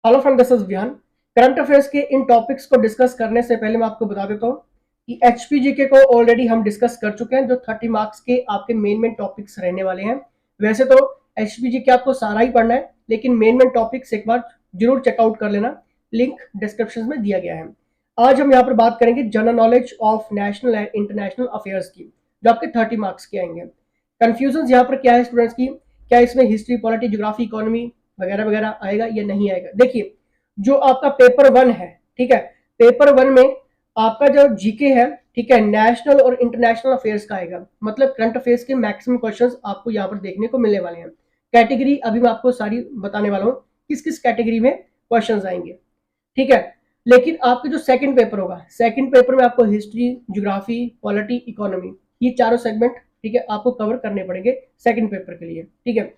Hello friend, this is Vihaan. Current affairs के इन topics को डिस्कस करने से पहले मैं आपको बता देता हूँ कि एचपीजीके को ऑलरेडी हम डिस्कस कर चुके हैं, जो 30 मार्क्स के आपके मेन टॉपिक्स रहने वाले हैं। वैसे तो एचपीजीके आपको सारा ही पढ़ना है, लेकिन मेन टॉपिक्स एक बार जरूर चेकआउट कर लेना। लिंक डिस्क्रिप्शन में दिया गया है। आज हम यहाँ पर बात करेंगे general knowledge of national and international affairs की, जो आपके 30 मार्क्स के आएंगे। कंफ्यूजन यहाँ पर क्या है स्टूडेंट्स की, क्या इसमें हिस्ट्री, पॉलिटी, ज्योग्राफी, इकोनॉमी वगैरह वगैरह आएगा या नहीं आएगा? देखिए, जो आपका पेपर वन है, ठीक है, पेपर वन में आपका जो जीके है, ठीक है, नेशनल और इंटरनेशनल अफेयर्स का आएगा। मतलब करंट अफेयर्स के मैक्सिमम क्वेश्चंस आपको यहाँ पर देखने को मिलने वाले हैं। कैटेगरी अभी मैं आपको सारी बताने वाला हूँ, किस किस कैटेगरी में क्वेश्चंस आएंगे, ठीक है। लेकिन आपके जो सेकंड पेपर होगा, सेकंड पेपर में आपको हिस्ट्री, ज्योग्राफी, पॉलिटी, इकोनॉमी, ये चारों सेगमेंट, ठीक है, आपको कवर करने पड़ेंगे सेकंड पेपर के लिए, ठीक है।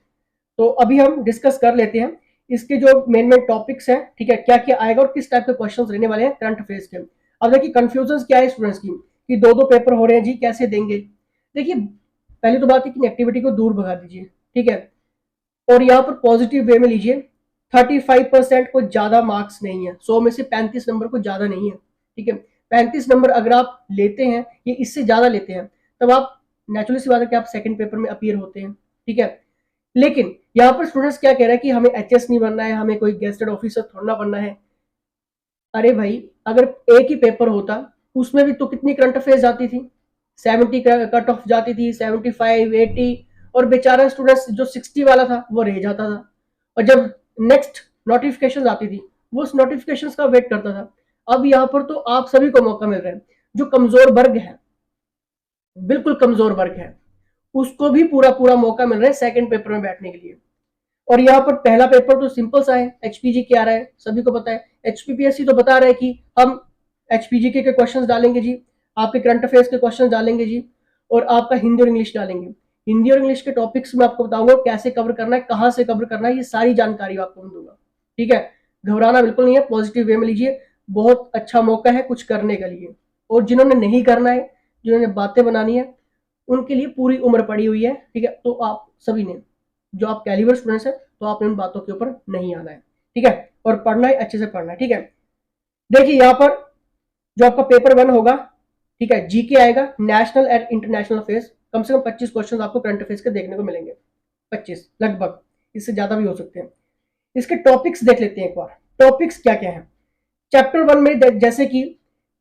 तो अभी हम डिस्कस कर लेते हैं इसके जो मेन टॉपिक्स हैं, ठीक है, क्या क्या आएगा और किस टाइप के क्वेश्चंस रहने वाले हैं करंट अफेयर्स के। अब देखिए कंफ्यूजन क्या है स्टूडेंट्स की, कि दो दो पेपर हो रहे हैं जी, कैसे देंगे। देखिए, पहले तो बात है कि एक्टिविटी को दूर भगा दीजिए, ठीक है, और यहाँ पर पॉजिटिव वे में लीजिए। 35% को ज्यादा मार्क्स नहीं है, 100 में से 35 नंबर को ज्यादा नहीं है, ठीक है। 35 नंबर अगर आप लेते हैं, ये इससे ज्यादा लेते हैं, तब आप नेचुरली सी बात है कि आप सेकंड पेपर में अपीयर होते हैं, ठीक है। लेकिन यहाँ पर स्टूडेंट्स क्या कह रहे हैं कि हमें एचएस नहीं बनना है, हमें कोई गेस्टेड ऑफिसर थोड़ा बनना है। अरे भाई, अगर एक ही पेपर होता, उसमें भी तो कितनी करंट अफेयर्स जाती थी, 70 कट ऑफ जाती थी, 75, 80, और बेचारा स्टूडेंट्स जो 60 वाला था वो रह जाता था। और जब नेक्स्ट नोटिफिकेशन आती थी, वो उस नोटिफिकेशन का वेट करता था। अब यहाँ पर तो आप सभी को मौका मिल रहा है। जो कमजोर वर्ग है, बिल्कुल कमजोर वर्ग है, उसको भी पूरा पूरा मौका मिल रहा है सेकंड पेपर में बैठने के लिए। और यहाँ पर पहला पेपर तो सिंपल सा है, एचपीजी क्या रहा है सभी को पता है। एचपीपीएससी तो बता रहा है कि हम एचपीजी के क्वेश्चंस डालेंगे जी, आपके करंट अफेयर्स के क्वेश्चंस डालेंगे जी, और आपका हिंदी और इंग्लिश डालेंगे। हिंदी और इंग्लिश के टॉपिक्स में आपको बताऊंगा कैसे कवर करना है, कहाँ से कवर करना है, ये सारी जानकारी आपको मैं दूंगा, ठीक है। घबराना बिल्कुल नहीं है, पॉजिटिव वे में लीजिए। बहुत अच्छा मौका है कुछ करने के लिए। और जिन्होंने नहीं करना है, जिन्होंने बातें बनानी है, उनके लिए पूरी उम्र पड़ी हुई है, ठीक है। तो आप सभी ने, जो आप कैलिबर स्टूडेंट्स हैं, तो आपने उन बातों के ऊपर नहीं आना है, ठीक है, और पढ़ना है, अच्छे से पढ़ना है, ठीक है। देखिए यहाँ पर जो आपका पेपर वन होगा, ठीक है, जीके आएगा, नेशनल एंड इंटरनेशनल अफेयर्स। कम से कम 25 क्वेश्चन आपको करंट अफेयर्स के देखने को मिलेंगे, 25 लगभग, इससे ज्यादा भी हो सकते हैं। इसके टॉपिक्स देख लेते हैं एक बार, टॉपिक्स क्या क्या है। चैप्टर वन में जैसे कि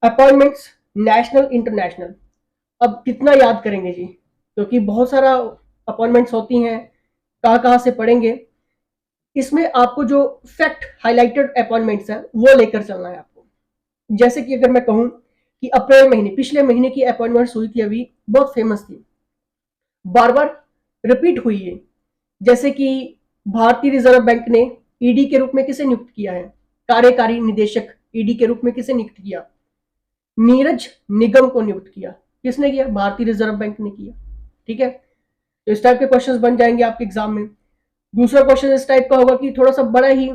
अपॉइंटमेंट्स, नेशनल, इंटरनेशनल। अब कितना याद करेंगे जी, क्योंकि बहुत सारा अपॉइंटमेंट्स होती हैं, कहाँ कहाँ से पढ़ेंगे। इसमें आपको जो फैक्ट हाईलाइटेड अपॉइंटमेंट्स हैं वो लेकर चलना है आपको। जैसे कि अगर मैं कहूं कि अप्रैल महीने, पिछले महीने की अपॉइंटमेंट्स हुई थी, अभी बहुत फेमस थी, बार बार रिपीट हुई है। जैसे कि भारतीय रिजर्व बैंक ने ईडी के रूप में किसे नियुक्त किया है, कार्यकारी निदेशक ईडी के रूप में किसे नियुक्त किया? नीरज निगम को नियुक्त किया। किसने किया? भारतीय रिजर्व बैंक ने किया, ठीक है। तो इस टाइप के क्वेश्चंस बन जाएंगे आपके एग्जाम में। दूसरा क्वेश्चन इस टाइप का होगा कि थोड़ा सा बड़ा ही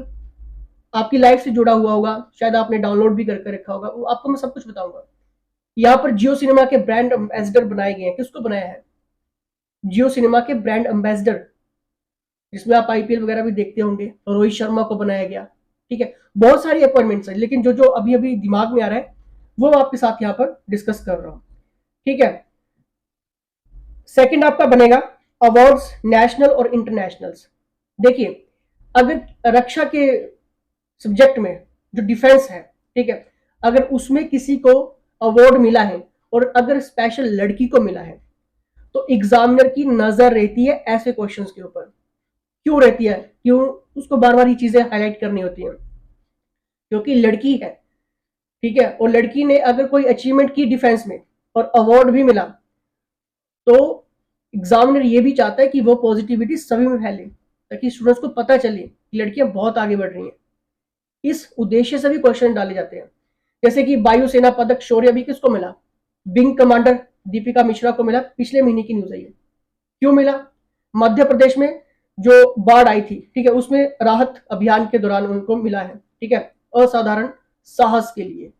आपकी लाइफ से जुड़ा हुआ होगा, शायद आपने डाउनलोड भी करके रखा होगा, वो आपको मैं सब कुछ बताऊंगा। यहाँ पर जियो सिनेमा के ब्रांड एम्बेसडर बनाए गए हैं। किसको बनाया है? जियो सिनेमा के ब्रांड एम्बेसडर, जिसमें आप आईपीएल वगैरह भी देखते होंगे, रोहित शर्मा को बनाया गया, ठीक है। बहुत सारी अपॉइंटमेंट्स है, लेकिन जो जो अभी अभी दिमाग में आ रहा है वो मैं आपके साथ यहाँ पर डिस्कस कर रहा हूँ, ठीक है। सेकंड आपका बनेगा अवार्ड्स, नेशनल और इंटरनेशनल्स। देखिए, अगर रक्षा के सब्जेक्ट में जो डिफेंस है, ठीक है, अगर उसमें किसी को अवार्ड मिला है और अगर स्पेशल लड़की को मिला है, तो एग्जामिनर की नजर रहती है ऐसे क्वेश्चंस के ऊपर। क्यों रहती है? क्यों उसको बार बार ये चीजें हाईलाइट करनी होती हैं? क्योंकि लड़की है, ठीक है, और लड़की ने अगर कोई अचीवमेंट की डिफेंस में और अवार्ड भी मिला, तो एग्जामिनर ये भी चाहता है कि वो पॉजिटिविटी सभी में फैले, ताकि स्टूडेंट्स को पता चले कि लड़कियां बहुत आगे बढ़ रही हैं। इस उद्देश्य से भी क्वेश्चन डाले जाते हैं। जैसे कि वायुसेना पदक शौर्य भी किसको मिला? विंग कमांडर दीपिका मिश्रा को मिला, पिछले महीने की न्यूज है ये। क्यों मिला? मध्य प्रदेश में जो बाढ़ आई थी, ठीक है, उसमें राहत अभियान के दौरान उनको मिला है, ठीक है, असाधारण साहस के लिए,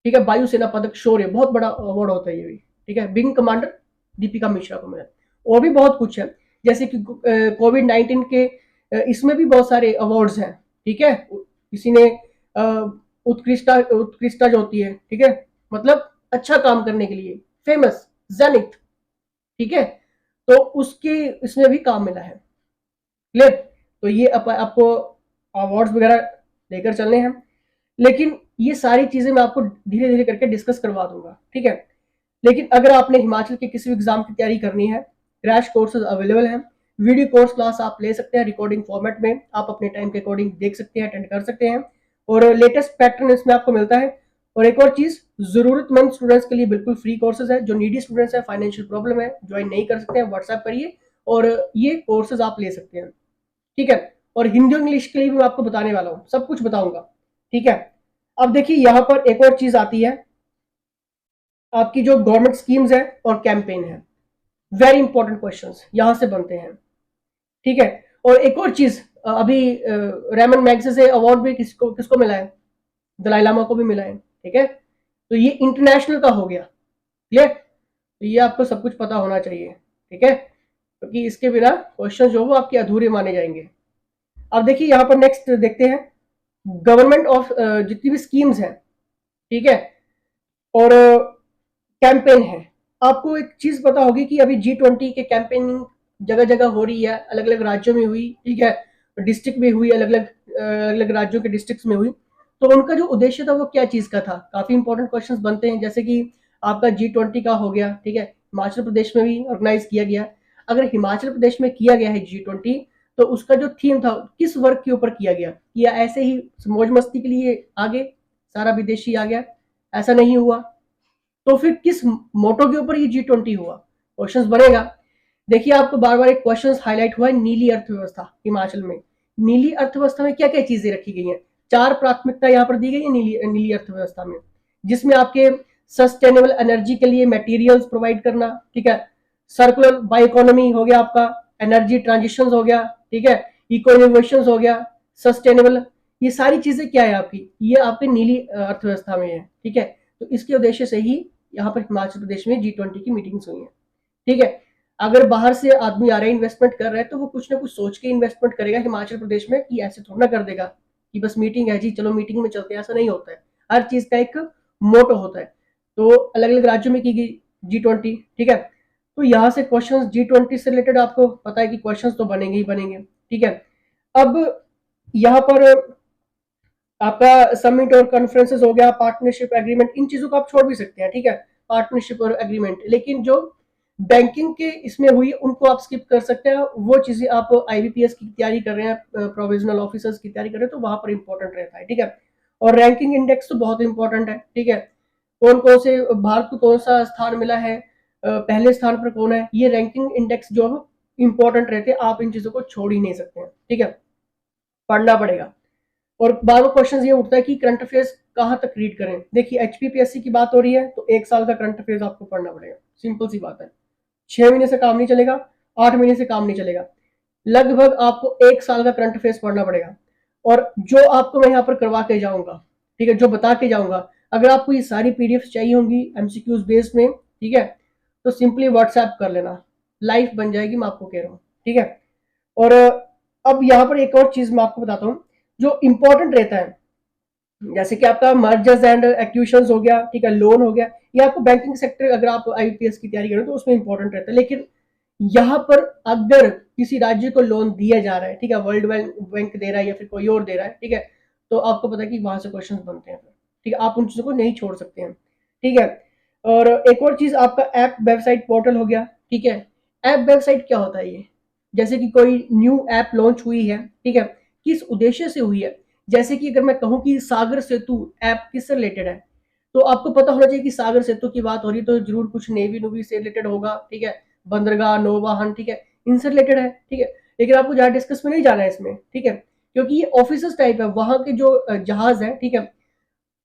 ठीक है। वायुसेना पदक शौर्य बहुत बड़ा अवार्ड होता है ये भी, ठीक है। विंग कमांडर दीपिका मिश्रा को मिला। और भी बहुत कुछ है, जैसे कि कोविड 19 के इसमें भी बहुत सारे अवार्ड्स हैं, ठीक है, किसी ने उत्कृष्टा जो होती है, ठीक है, मतलब अच्छा काम करने के लिए, फेमस, जेनिथ, ठीक है, तो उसके इसमें भी काम मिला है। क्लियर? तो ये आपको अवार्ड्स वगैरह लेकर चलने हैं, लेकिन ये सारी चीजें मैं आपको धीरे धीरे करके डिस्कस करवा दूंगा, ठीक है। लेकिन अगर आपने हिमाचल के किसी भी एग्जाम की तैयारी करनी है, क्रैश कोर्सेज अवेलेबल हैं, वीडियो कोर्स क्लास आप ले सकते हैं रिकॉर्डिंग फॉर्मेट में, आप अपने टाइम के अकॉर्डिंग देख सकते हैं, अटेंड कर सकते हैं, और लेटेस्ट पैटर्न इसमें आपको मिलता है। और एक और चीज, जरूरतमंद स्टूडेंट्स के लिए बिल्कुल फ्री कोर्सेज है, जो नीडी स्टूडेंट्स है, फाइनेंशियल प्रॉब्लम है, ज्वाइन नहीं कर सकते हैं, व्हाट्सएप करिए और ये कोर्सेज आप ले सकते हैं, ठीक है। और हिंदी और इंग्लिश के लिए भी मैं आपको बताने वाला हूँ, सब कुछ बताऊंगा, ठीक है। अब देखिए यहाँ पर एक और चीज आती है, आपकी जो गवर्नमेंट स्कीम्स है और कैंपेन है, वेरी इंपॉर्टेंट क्वेश्चंस यहां से बनते हैं, ठीक है। और एक और चीज, अभी रेमन मैग्सेसे अवार्ड भी किसको किसको मिला है, दलाई लामा को भी मिला है, ठीक है। तो ये इंटरनेशनल का हो गया, क्लियर? तो ये आपको सब कुछ पता होना चाहिए, ठीक है, क्योंकि इसके बिना क्वेश्चन जो वो आपके अधूरे माने जाएंगे। अब देखिए यहाँ पर नेक्स्ट देखते हैं, गवर्नमेंट ऑफ जितनी भी स्कीम्स हैं, ठीक है, और कैंपेन है। आपको एक चीज पता होगी कि अभी G20 के कैंपेनिंग जगह जगह हो रही है, अलग अलग राज्यों में हुई, ठीक है, डिस्ट्रिक्ट में हुई, अलग अलग राज्यों के डिस्ट्रिक्ट में हुई। तो उनका जो उद्देश्य था वो क्या चीज का था, काफी इंपॉर्टेंट क्वेश्चंस बनते हैं। जैसे कि आपका G20 का हो गया, ठीक है, हिमाचल प्रदेश में भी ऑर्गेनाइज किया गया। अगर हिमाचल प्रदेश में किया गया है G20, तो उसका जो थीम था किस वर्ग के ऊपर किया गया, या ऐसे ही मौज मस्ती के लिए आगे सारा विदेशी आ गया, ऐसा नहीं हुआ। तो फिर किस मोटो के ऊपर ये G20 हुआ, क्वेश्चंस बनेगा। देखिए आपको बार बार एक क्वेश्चन हाईलाइट हुआ है, नीली अर्थव्यवस्था हिमाचल में। नीली अर्थव्यवस्था में क्या क्या चीजें रखी गई हैं, 4 प्राथमिकता यहाँ पर दी गई है नीली अर्थव्यवस्था में, जिसमें आपके सस्टेनेबल एनर्जी के लिए मटेरियल्स प्रोवाइड करना, ठीक है, सर्कुलर बायो इकोनॉमी हो गया आपका, एनर्जी ट्रांजिशन हो गया, ठीक है, इको इनोवेशन हो गया, सस्टेनेबल, ये सारी चीजें क्या है आपकी, ये आपके नीली अर्थव्यवस्था में है, ठीक है। तो इसके उद्देश्य से ही यहाँ पर हिमाचल प्रदेश में G20 की मीटिंग्स हुई है, ठीक है। अगर बाहर से आदमी आ रहा है, इन्वेस्टमेंट कर रहा है, तो वो कुछ ना कुछ सोच के इन्वेस्टमेंट करेगा हिमाचल प्रदेश में, कि ऐसे थोड़ा ना कर देगा कि बस मीटिंग है जी चलो मीटिंग में चलते हैं, ऐसा नहीं होता है। हर चीज का एक मोटो होता है। तो अलग अलग राज्यों में की गई G20, ठीक है। तो यहाँ से क्वेश्चन G20 से रिलेटेड आपको पता है कि क्वेश्चन तो बनेंगे ही बनेंगे, ठीक है। अब यहाँ पर आपका समिट और कॉन्फ्रेंसेस हो गया, पार्टनरशिप एग्रीमेंट, इन चीजों को आप छोड़ भी सकते हैं, ठीक है, पार्टनरशिप और एग्रीमेंट। लेकिन जो बैंकिंग के इसमें हुई उनको आप स्किप कर सकते हैं, वो चीजें आप IBPS की तैयारी कर रहे हैं, प्रोविजनल ऑफिसर्स की तैयारी कर रहे हैं, तो वहां पर इंपॉर्टेंट रहता है, ठीक है। और रैंकिंग इंडेक्स तो बहुत इंपॉर्टेंट है, ठीक है, कौन कौन से भारत को कौन सा स्थान मिला है, पहले स्थान पर कौन है, ये रैंकिंग इंडेक्स जो इंपॉर्टेंट रहते हैं, आप इन चीजों को छोड़ ही नहीं सकते हैं, ठीक है, पढ़ना पड़ेगा। और बार बार क्वेश्चन ये उठता है कि करंट अफेयर्स कहाँ तक रीड करें। देखिए HPPSC की बात हो रही है, तो 1 साल का करंट अफेयर्स आपको पढ़ना पड़ेगा, सिंपल सी बात है। 6 महीने से काम नहीं चलेगा, 8 महीने से काम नहीं चलेगा, लगभग आपको 1 साल का करंट अफेयर्स पढ़ना पड़ेगा। और जो आपको मैं यहाँ पर करवा के जाऊंगा, ठीक है, जो बता के जाऊंगा, अगर आपको ये सारी PDF चाहिए होंगी MCQs बेस में, ठीक है, तो सिंपली व्हाट्सएप कर लेना, लाइफ बन जाएगी, मैं आपको कह रहा हूँ, ठीक है। और अब यहाँ पर एक और चीज मैं आपको बताता हूँ जो इंपॉर्टेंट रहता है, जैसे कि आपका मर्जर्स एंड एक्विजिशंस हो गया, ठीक है, लोन हो गया, ये आपको बैंकिंग सेक्टर अगर आप IBPS की तैयारी करें तो उसमें इंपॉर्टेंट रहता है। लेकिन यहाँ पर अगर किसी राज्य को लोन दिया जा रहा है, ठीक है, वर्ल्ड बैंक दे रहा है या फिर कोई और दे रहा है, ठीक है, तो आपको पता है कि वहां से क्वेश्चन बनते हैं, ठीक है, आप उन चीजों को नहीं छोड़ सकते हैं, ठीक है। और एक और चीज आपका ऐप वेबसाइट पोर्टल हो गया, ठीक है। ऐप वेबसाइट क्या होता है, ये जैसे कि कोई न्यू ऐप लॉन्च हुई है, ठीक है, किस उद्देश्य से हुई है। जैसे कि अगर मैं कहूँ कि सागर सेतु ऐप किससे रिलेटेड है, तो आपको पता होना चाहिए कि सागर सेतु की बात हो रही है तो जरूर कुछ नेवी नूवी से रिलेटेड होगा, ठीक है, बंदरगाह नौवाहन, ठीक है, इनसे रिलेटेड है, ठीक है। लेकिन आपको ज्यादा डिस्कस में नहीं जाना है इसमें, ठीक है, क्योंकि ये ऑफिसर्स टाइप है, वहां के जो जहाज है, ठीक है,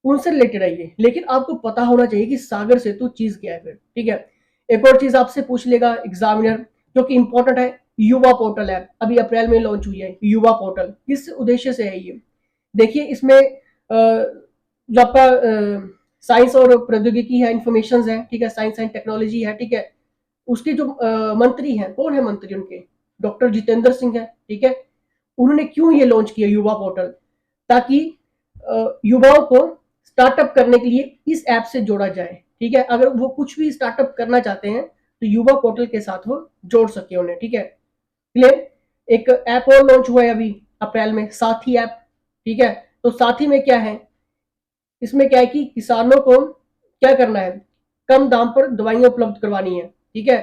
उनसे रिलेटेड है ये। लेकिन आपको पता होना चाहिए कि सागर सेतु चीज क्या है फिर, ठीक है। एक और चीज आपसे पूछ लेगा एग्जामिनर, जो कि इंपॉर्टेंट है, युवा पोर्टल है, अभी अप्रैल में लॉन्च हुई है युवा पोर्टल, किस उद्देश्य से है ये। देखिए इसमें जो आपका साइंस और प्रौद्योगिकी है, इंफॉर्मेशन है, ठीक है, साइंस एंड टेक्नोलॉजी है, ठीक है, उसके जो मंत्री हैं, कौन है मंत्री उनके, डॉक्टर जितेंद्र सिंह है, ठीक है। उन्होंने क्यों ये लॉन्च किया युवा पोर्टल, ताकि युवाओं को स्टार्टअप करने के लिए इस ऐप से जोड़ा जाए। ठीक है, अगर वो कुछ भी स्टार्टअप करना चाहते हैं तो युवा पोर्टल के साथ वो जोड़ सके उन्हें। ठीक है, क्लियर। एक ऐप और लॉन्च हुआ है अभी अप्रैल में, साथी ऐप। ठीक है, तो साथी में क्या है, इसमें क्या है कि किसानों को क्या करना है, कम दाम पर दवाइयां उपलब्ध करवानी है। ठीक है,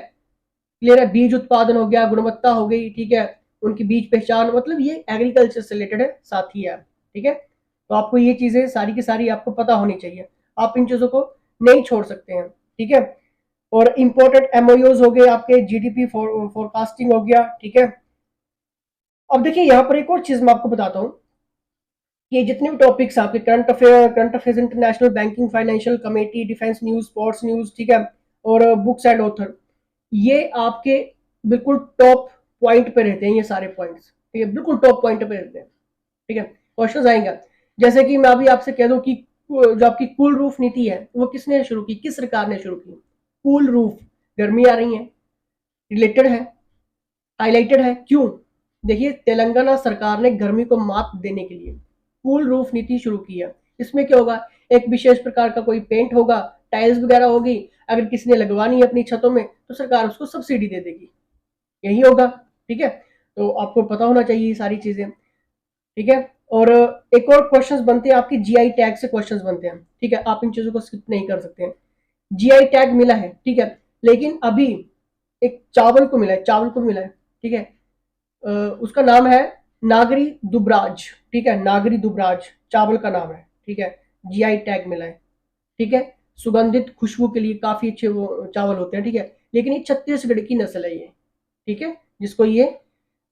क्लियर है। बीज उत्पादन हो गया, गुणवत्ता हो गई, ठीक है, उनकी बीज पहचान, मतलब ये एग्रीकल्चर से रिलेटेड है साथी ऐप। ठीक है, तो आपको ये चीजें सारी की सारी आपको पता होनी चाहिए, आप इन चीजों को नहीं छोड़ सकते हैं। ठीक है, और इंपॉर्टेंट एमओयूज हो गए आपके, जीडीपी फोरकास्टिंग हो गया। ठीक है, अब देखिए यहाँ पर एक और चीज मैं आपको बताता हूँ, ये जितने भी टॉपिक्स आपके current affair, international banking, financial, committee, defence news, sports news, ठीक है, और बुक्स एंड ऑथर, ये आपके बिल्कुल टॉप पॉइंट पे रहते हैं, ये सारे पॉइंट्स। ठीक है, बिल्कुल टॉप पॉइंट पे रहते हैं। ठीक है, क्वेश्चन आएंगे, जैसे कि मैं अभी आपसे कह दूं कि जो आपकी कूल रूफ नीति है वो किसने शुरू की, किस सरकार ने शुरू की। कूल रूफ, गर्मी आ रही है, रिलेटेड है, हाईलाइटेड है, क्यों? देखिए, तेलंगाना सरकार ने गर्मी को मात देने के लिए कूल रूफ नीति शुरू की है। इसमें क्या होगा, एक विशेष प्रकार का कोई पेंट होगा, टाइल्स वगैरह होगी, अगर किसी ने लगवानी है अपनी छतों में तो सरकार उसको सब्सिडी दे देगी, यही होगा। ठीक है, तो आपको पता होना चाहिए ये सारी चीजें। ठीक है, और एक और क्वेश्चंस बनते हैं आपकी जीआई टैग से, क्वेश्चंस बनते हैं। ठीक है, आप इन चीजों को स्किप नहीं कर सकते हैं। जीआई टैग मिला है, ठीक है, लेकिन अभी एक चावल को मिला है, चावल को मिला है। ठीक है, उसका नाम है नागरी दुबराज। ठीक है, नागरी दुबराज चावल का नाम है। ठीक है, जीआई टैग मिला है। ठीक है, सुगंधित खुशबू के लिए काफी अच्छे वो चावल होते हैं। ठीक है, लेकिन ये छत्तीसगढ़ की नस्ल है ये। ठीक है, जिसको ये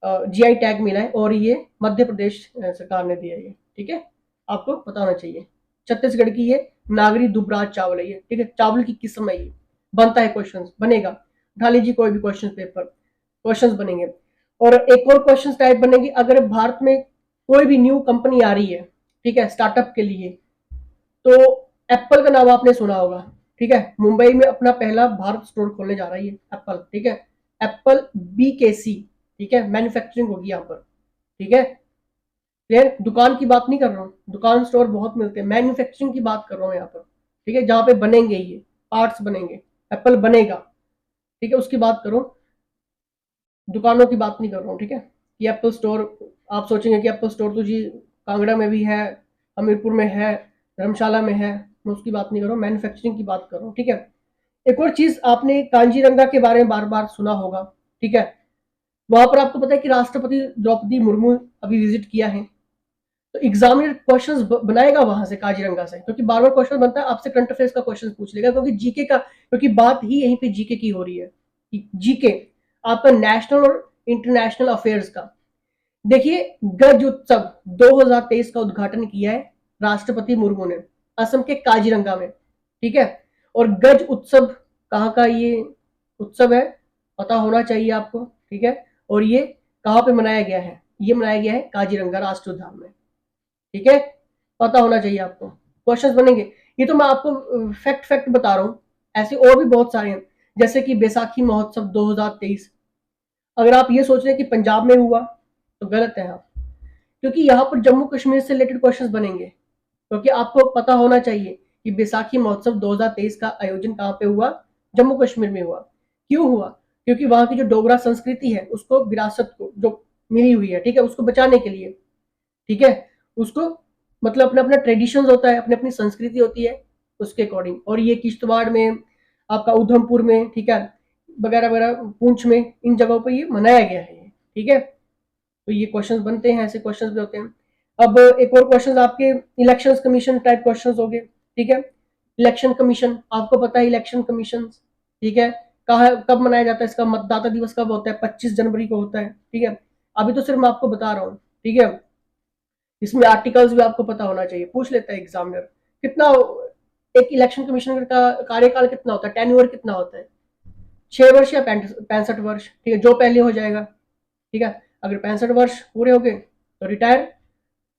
जीआई टैग मिला है, और ये मध्य प्रदेश सरकार ने दिया है ये। ठीक है, आपको पता होना चाहिए, छत्तीसगढ़ की ये नागरी दुबराज चावल है ये। ठीक है, चावल की किस्म है ये। बनता है, क्वेश्चन बनेगा, उठा लीजिए कोई भी क्वेश्चन पेपर, क्वेश्चन बनेंगे। और एक और क्वेश्चन टाइप बनेगी, अगर भारत में कोई भी न्यू कंपनी आ रही है, ठीक है, स्टार्टअप के लिए, तो एप्पल का नाम आपने सुना होगा। ठीक है, मुंबई में अपना पहला भारत स्टोर खोलने जा रहा है ये एप्पल। ठीक है, एप्पल BKC। ठीक है, मैन्युफैक्चरिंग होगी यहाँ पर। ठीक है, क्लियर। दुकान की बात नहीं कर रहा हूँ, दुकान स्टोर बहुत मिलते हैं, मैन्युफैक्चरिंग की बात कर रहा हूँ यहाँ पर। ठीक है, जहाँ पे बनेंगे ये पार्ट्स बनेंगे, एप्पल बनेगा। ठीक है, उसकी बात करो, दुकानों की बात नहीं कर रहा हूँ। ठीक है, कि एप्पल स्टोर, आप सोचेंगे कि एप्पल स्टोर तो जी कांगड़ा में भी है, हमीरपुर में है, धर्मशाला में है, मैं उसकी बात नहीं कर रहा हूँ, मैन्युफैक्चरिंग की बात कर रहा हूँ। ठीक है, एक और चीज, आपने कांजीरंगा के बारे में बार बार सुना होगा। ठीक है, वहां पर आपको पता है कि राष्ट्रपति द्रौपदी मुर्मू अभी विजिट किया है, तो एग्जामिनर क्वेश्चंस बनाएगा वहां से, काजीरंगा से, क्योंकि बार बार क्वेश्चन बनता है, आपसे करंट अफेयर्स का क्वेश्चन पूछ लेगा, क्योंकि जीके का, क्योंकि बात ही यहीं पे जीके की हो रही है। जीके आपका नेशनल और इंटरनेशनल अफेयर्स का। देखिए, गज उत्सव 2023 का उद्घाटन किया है राष्ट्रपति मुर्मू ने, असम के काजीरंगा में। ठीक है, और गज उत्सव कहाँ का ये उत्सव है, पता होना चाहिए आपको। ठीक है, और ये कहाँ पे मनाया गया है, ये मनाया गया है काजीरंगा राष्ट्रीय उद्यान में। ठीक है, पता होना चाहिए आपको, क्वेश्चंस बनेंगे। ये तो मैं आपको फैक्ट फैक्ट बता रहा हूँ, ऐसे और भी बहुत सारे हैं, जैसे कि बैसाखी महोत्सव 2023। अगर आप ये सोच रहे हैं कि पंजाब में हुआ तो गलत है आप, क्योंकि यहाँ पर जम्मू कश्मीर से रिलेटेड क्वेश्चंस बनेंगे, क्योंकि आपको पता होना चाहिए कि बैसाखी महोत्सव 2023 का आयोजन कहाँ पे हुआ, जम्मू कश्मीर में हुआ। क्यों हुआ, क्योंकि वहां की जो डोगरा संस्कृति है, उसको विरासत को जो मिली हुई है, ठीक है, उसको बचाने के लिए, ठीक है, उसको, मतलब अपना अपना ट्रेडिशन होता है, अपनी अपनी संस्कृति होती है, उसके अकॉर्डिंग। और ये किश्तवाड़ में, आपका उधमपुर में, ठीक है, वगैरह वगैरह, पूंछ में, इन जगहों पर ये मनाया गया है। ठीक है, तो ये क्वेश्चंस बनते हैं, ऐसे क्वेश्चंस भी होते हैं। अब एक और क्वेश्चंस आपके इलेक्शंस कमीशन टाइप क्वेश्चंस हो गए। ठीक है, इलेक्शन कमीशन, आपको पता है इलेक्शन कमीशन, ठीक है, कहाँ कब मनाया जाता है, इसका मतदाता दिवस कब होता है, 25 जनवरी को होता है। ठीक है, अभी तो सिर्फ मैं आपको बता रहा हूँ। ठीक है, इसमें आर्टिकल्स भी आपको पता होना चाहिए, पूछ लेता है एग्जामिनर, कितना एक इलेक्शन कमीशनर का कार्यकाल कितना होता है, टेन्योर कितना होता है, 6 वर्ष या 65 वर्ष। ठीक है, जो पहले हो जाएगा। ठीक है, अगर 65 वर्ष पूरे हो गए तो रिटायर,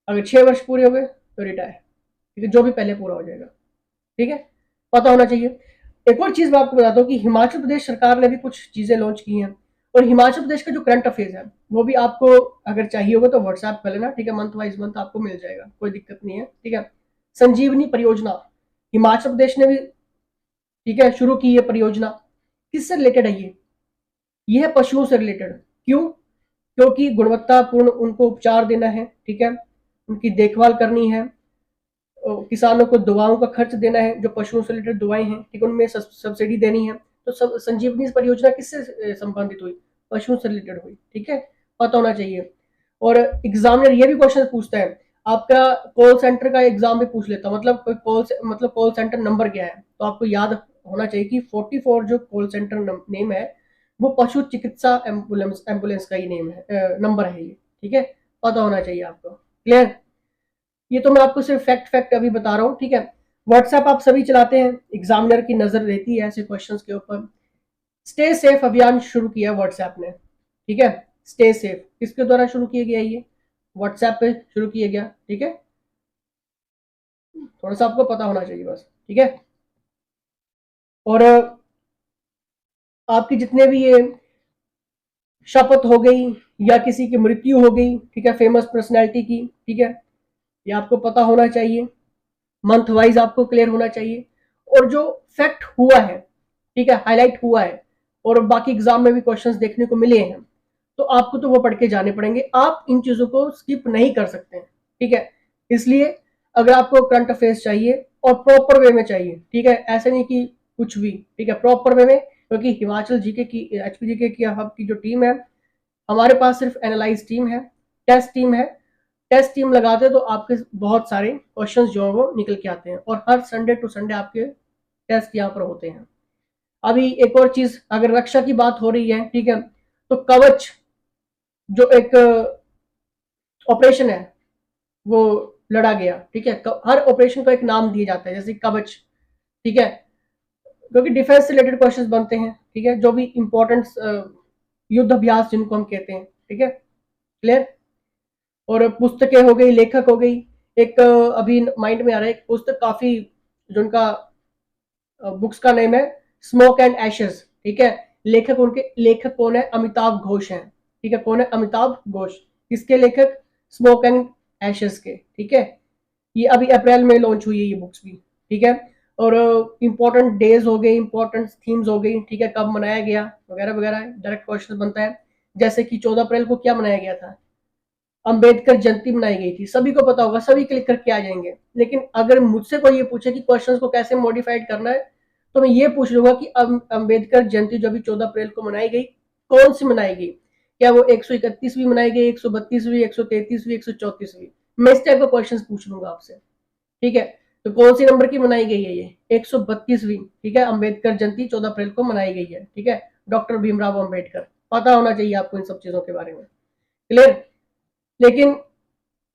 अगर 6 वर्ष पूरे हो गए तो रिटायर। ठीक है, जो भी पहले पूरा हो जाएगा। ठीक है, पता होना चाहिए। एक और चीज मैं आपको बताता हूँ कि हिमाचल प्रदेश सरकार ने भी कुछ चीजें लॉन्च की हैं, और हिमाचल प्रदेश का जो करंट अफेयर्स है वो भी आपको अगर चाहिए होगा तो व्हाट्सएप कर लेना, ठीक है। मंथ वाइज मंथ आपको मिल जाएगा, कोई दिक्कत नहीं है, ठीक है। संजीवनी परियोजना हिमाचल प्रदेश ने भी, ठीक है, शुरू की है परियोजना। किससे रिलेटेड है ये है पशुओं से रिलेटेड। क्यों? क्योंकि गुणवत्तापूर्ण उनको उपचार देना है, ठीक है, उनकी देखभाल करनी है, किसानों को दवाओं का खर्च देना है, जो पशुओं से रिलेटेड दवाएं हैं, ठीक है, उनमें सब्सिडी देनी है। तो सब संजीवनी परियोजना किससे संबंधित हुई? पशुओं से रिलेटेड हुई, ठीक है, पता होना चाहिए। और एग्जामिनर ये भी क्वेश्चन पूछता है, आपका कॉल सेंटर का एग्जाम भी पूछ लेता, मतलब कॉल सेंटर नंबर क्या है, तो आपको याद होना चाहिए कि 44 जो कॉल सेंटर नेम है वो पशु चिकित्सा एम्बुलेंस का ही नेम है, नंबर है ये, ठीक है, पता होना चाहिए आपको। क्लियर? ये तो मैं आपको सिर्फ फैक्ट अभी बता रहा हूँ, ठीक है। व्हाट्सएप आप सभी चलाते हैं, एग्जामिनर की नजर रहती है ऐसे क्वेश्चंस के ऊपर। स्टे सेफ अभियान शुरू किया व्हाट्सएप ने, ठीक है। स्टे सेफ किसके द्वारा शुरू किया गया? ये व्हाट्सएप पे शुरू किया गया, ठीक है। थोड़ा सा आपको पता होना चाहिए बस, ठीक है। और आपकी जितने भी ये शपथ हो गई या किसी की मृत्यु हो गई, ठीक है, फेमस पर्सनैलिटी की, ठीक है, ये आपको पता होना चाहिए, मंथ वाइज आपको क्लियर होना चाहिए। और जो फैक्ट हुआ है, ठीक है, हाईलाइट हुआ है और बाकी एग्जाम में भी क्वेश्चंस देखने को मिले हैं, तो आपको तो वो पढ़ के जाने पड़ेंगे, आप इन चीजों को स्किप नहीं कर सकते हैं, ठीक है। इसलिए अगर आपको करंट अफेयर्स चाहिए और प्रॉपर वे में चाहिए, ठीक है, ऐसे नहीं कि कुछ भी, ठीक है, प्रॉपर वे में, क्योंकि हिमाचल जीके की एचपीजीके की हब की जो टीम है, हमारे पास सिर्फ एनालाइज टीम है, टेस्ट टीम है। टेस्ट टीम लगाते हैं तो आपके बहुत सारे क्वेश्चंस जो है वो निकल के आते हैं और हर संडे टू संडे आपके टेस्ट यहाँ पर होते हैं। अभी एक और चीज, अगर रक्षा की बात हो रही है, ठीक है, तो कवच जो एक ऑपरेशन है वो लड़ा गया, ठीक है। हर ऑपरेशन को एक नाम दिया जाता है, जैसे कवच, ठीक है, क्योंकि डिफेंस से रिलेटेड क्वेश्चंस बनते हैं, ठीक है, जो भी इंपॉर्टेंट युद्ध अभ्यास जिनको हम कहते हैं, ठीक है। क्लियर? और पुस्तकें हो गई, लेखक हो गई। एक अभी माइंड में आ रहा है एक पुस्तक, काफी जो उनका बुक्स का नेम है स्मोक एंड एशेस, ठीक है। लेखक कौन है? अमिताभ घोष हैं, ठीक है। कौन है? अमिताभ घोष। किसके लेखक? स्मोक एंड एशेस के, ठीक है। ये अभी अप्रैल में लॉन्च हुई है ये बुक्स भी, ठीक है। और इंपॉर्टेंट डेज हो गए, इंपॉर्टेंट थीम्स हो गई, ठीक है, कब मनाया गया वगैरह वगैरह, डायरेक्ट क्वेश्चन बनता है। जैसे कि 14 अप्रैल को क्या मनाया गया था? अंबेडकर जयंती मनाई गई थी, सभी को पता होगा, सभी क्लिक करके आ जाएंगे। लेकिन अगर मुझसे कोई ये पूछे कि क्वेश्चंस को कैसे मॉडिफाइड करना है, तो मैं ये पूछ लूंगा कि अंबेडकर जयंती जो अभी 14 अप्रैल को मनाई गई, कौन सी मनाई गई? क्या वो 131वीं मनाई गई, 132वीं, 133वीं, 134वीं? मैं इस टाइप का क्वेश्चन पूछ लूंगा आपसे, ठीक है। तो कौन सी नंबर की मनाई गई है? ये 132वीं, ठीक है, अंबेडकर जयंती 14 अप्रैल को मनाई गई है, ठीक है। डॉक्टर भीमराव अंबेडकर, पता होना चाहिए आपको इन सब चीजों के बारे में। क्लियर? लेकिन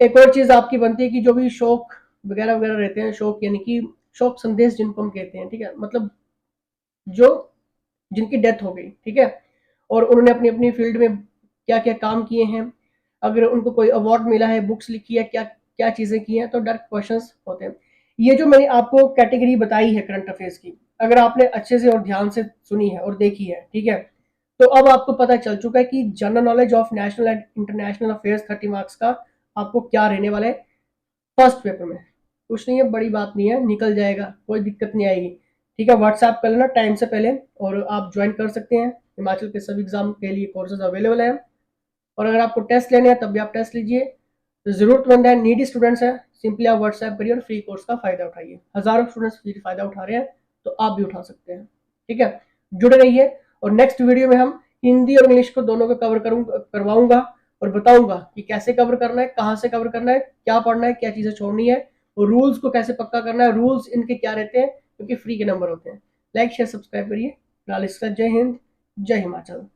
एक और चीज आपकी बनती है कि जो भी शोक वगैरह वगैरह रहते हैं, शोक यानी कि शोक संदेश जिनको हम कहते हैं, ठीक है, मतलब जो जिनकी डेथ हो गई, ठीक है, और उन्होंने अपनी अपनी फील्ड में क्या क्या काम किए हैं, अगर उनको कोई अवार्ड मिला है, बुक्स लिखी है, क्या क्या चीजें की हैं, तो डायरेक्ट क्वेश्चंस होते हैं। ये जो मैंने आपको कैटेगरी बताई है करंट अफेयर्स की, अगर आपने अच्छे से और ध्यान से सुनी है और देखी है, ठीक है, तो अब आपको पता चल चुका है कि general knowledge of national and international affairs 30 marks का आपको क्या रहने वाला है फर्स्ट पेपर में। कुछ नहीं है, बड़ी बात नहीं है, निकल जाएगा, कोई दिक्कत नहीं आएगी, ठीक है। व्हाट्सएप कर लेना टाइम से पहले और आप ज्वाइन कर सकते हैं, हिमाचल के सभी एग्जाम के लिए कोर्सेज अवेलेबल है। और अगर आपको टेस्ट लेने हैं तब भी आप टेस्ट लीजिए। जरूरतमंद है, नीडी स्टूडेंट्स हैं, सिंपली आप व्हाट्सएप करिए और फ्री कोर्स का फायदा उठाइए। हजारों स्टूडेंट्स फ्री फायदा उठा रहे हैं, तो आप भी उठा सकते हैं, ठीक है। जुड़े रहिए और नेक्स्ट वीडियो में हम हिंदी और इंग्लिश को दोनों को कवर करवाऊंगा और बताऊंगा कि कैसे कवर करना है, कहाँ से कवर करना है, क्या पढ़ना है, क्या चीजें छोड़नी है, और रूल्स को कैसे पक्का करना है, रूल्स इनके क्या रहते हैं, क्योंकि फ्री के नंबर होते हैं। लाइक शेयर सब्सक्राइब करिए। जय हिंद, जय हिमाचल।